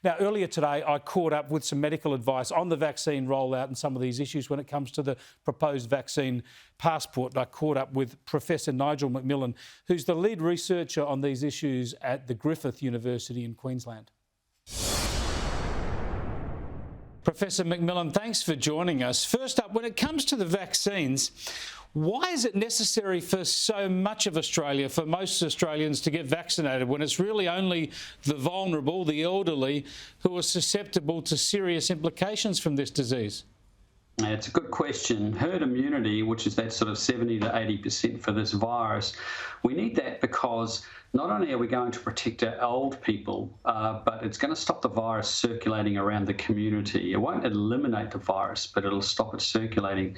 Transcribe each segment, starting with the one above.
Now, earlier today, I caught up with some medical advice on the vaccine rollout and some of these issues when it comes to the proposed vaccine passport. And I caught up with Professor Nigel McMillan, who's the lead researcher on these issues at the Griffith University in Queensland. Professor McMillan, thanks for joining us. First up, when it comes to the vaccines, why is it necessary for so much of Australia, for most Australians, to get vaccinated when it's really only the vulnerable, the elderly, who are susceptible to serious implications from this disease? It's a good question. Herd immunity, which is that sort of 70 to 80% for this virus, we need that because not only are we going to protect our old people, but it's going to stop the virus circulating around the community. It won't eliminate the virus, but it'll stop it circulating.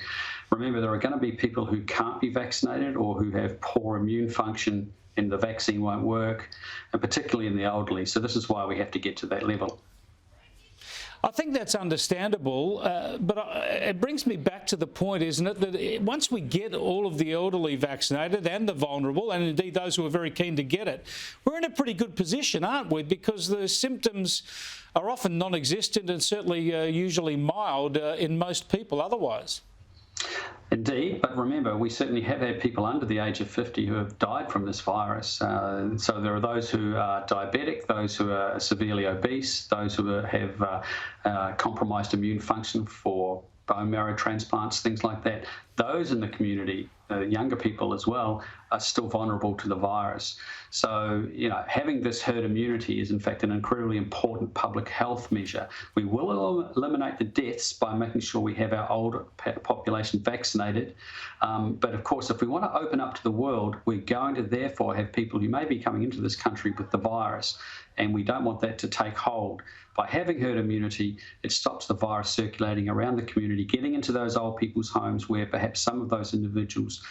Remember, there are going to be people who can't be vaccinated or who have poor immune function and the vaccine won't work, and particularly in the elderly. So this is why we have to get to that level. I think that's understandable, but it brings me back to the point, isn't it, that once we get all of the elderly vaccinated and the vulnerable, and indeed those who are very keen to get it, we're in a pretty good position, aren't we? Because the symptoms are often non-existent and certainly usually mild in most people otherwise. Indeed, but remember, we certainly have had people under the age of 50 who have died from this virus. So there are those who are diabetic, those who are severely obese, those who have compromised immune function for bone marrow transplants, things like that. Those in the community, younger people as well, are still vulnerable to the virus. So, having this herd immunity is in fact an incredibly important public health measure. We will eliminate the deaths by making sure we have our older population vaccinated. But of course, if we want to open up to the world, we're going to therefore have people who may be coming into this country with the virus, and we don't want that to take hold. By having herd immunity, it stops the virus circulating around the community, getting into those old people's homes where perhaps some of those individuals,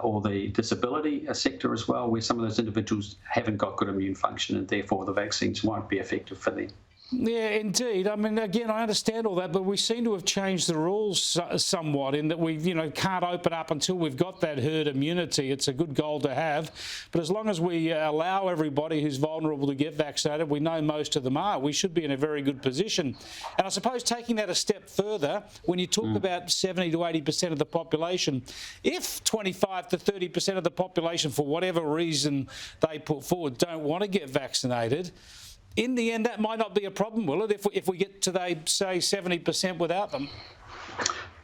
or the disability sector as well, where some of those individuals haven't got good immune function and therefore the vaccines won't be effective for them. Yeah, indeed. I mean, again, I understand all that, but we seem to have changed the rules somewhat in that we, can't open up until we've got that herd immunity. It's a good goal to have, but as long as we allow everybody who's vulnerable to get vaccinated, we know most of them are, we should be in a very good position. And I suppose taking that a step further, when you talk about 70 to 80% of the population, if 25 to 30% of the population, for whatever reason they put forward, don't want to get vaccinated, in the end, that might not be a problem, will it, if we get to, say, 70% without them?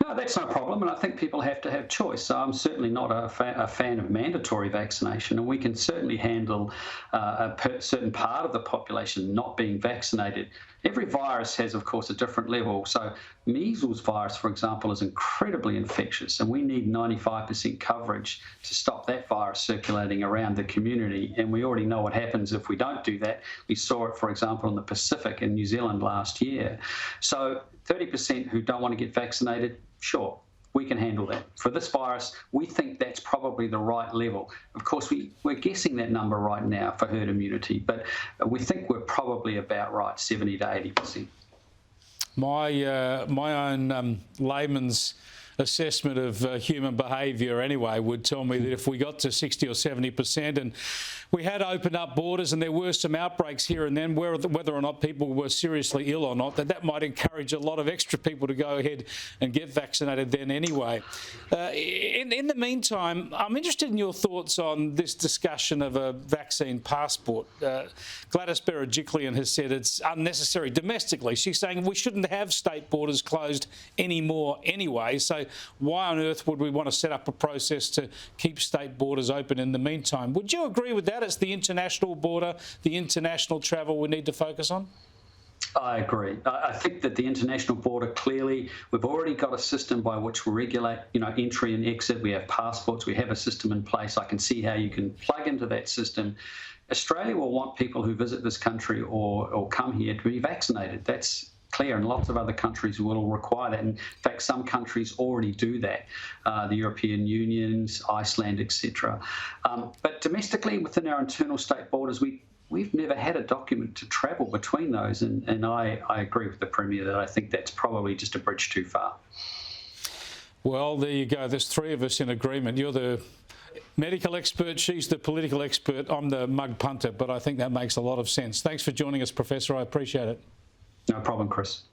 No, that's no problem, and I think people have to have choice. So I'm certainly not a fan of mandatory vaccination, and we can certainly handle a certain part of the population not being vaccinated. Every virus has, of course, a different level. So measles virus, for example, is incredibly infectious, and we need 95% coverage to stop that virus circulating around the community. And we already know what happens if we don't do that. We saw it, for example, in the Pacific in New Zealand last year. So 30% who don't want to get vaccinated, sure, we can handle that. For this virus, we think that's probably the right level. Of course, we're guessing that number right now for herd immunity, but we think we're probably about right, 70 to 80%. My own layman's assessment of human behaviour anyway would tell me that if we got to 60 or 70% and we had opened up borders and there were some outbreaks here and then, whether or not people were seriously ill or not, that might encourage a lot of extra people to go ahead and get vaccinated then anyway. In the meantime, I'm interested in your thoughts on this discussion of a vaccine passport. Gladys Berejiklian has said it's unnecessary domestically. She's saying we shouldn't have state borders closed anymore anyway, so why on earth would we want to set up a process to keep state borders open in the meantime? Would you agree with that? It's the international border, the international travel we need to focus on? I agree. I think that the international border, clearly, we've already got a system by which we regulate, entry and exit. We have passports. We have a system in place. I can see how you can plug into that system. Australia will want people who visit this country or come here to be vaccinated. That's clear, and lots of other countries will require that. In fact, some countries already do that, the European Unions, Iceland, etc. But domestically, within our internal state borders, we've never had a document to travel between those, and I agree with the Premier that I think that's probably just a bridge too far. Well, there you go. There's three of us in agreement. You're the medical expert, she's the political expert, I'm the mug punter, but I think that makes a lot of sense. Thanks for joining us, Professor. I appreciate it. No problem, Chris.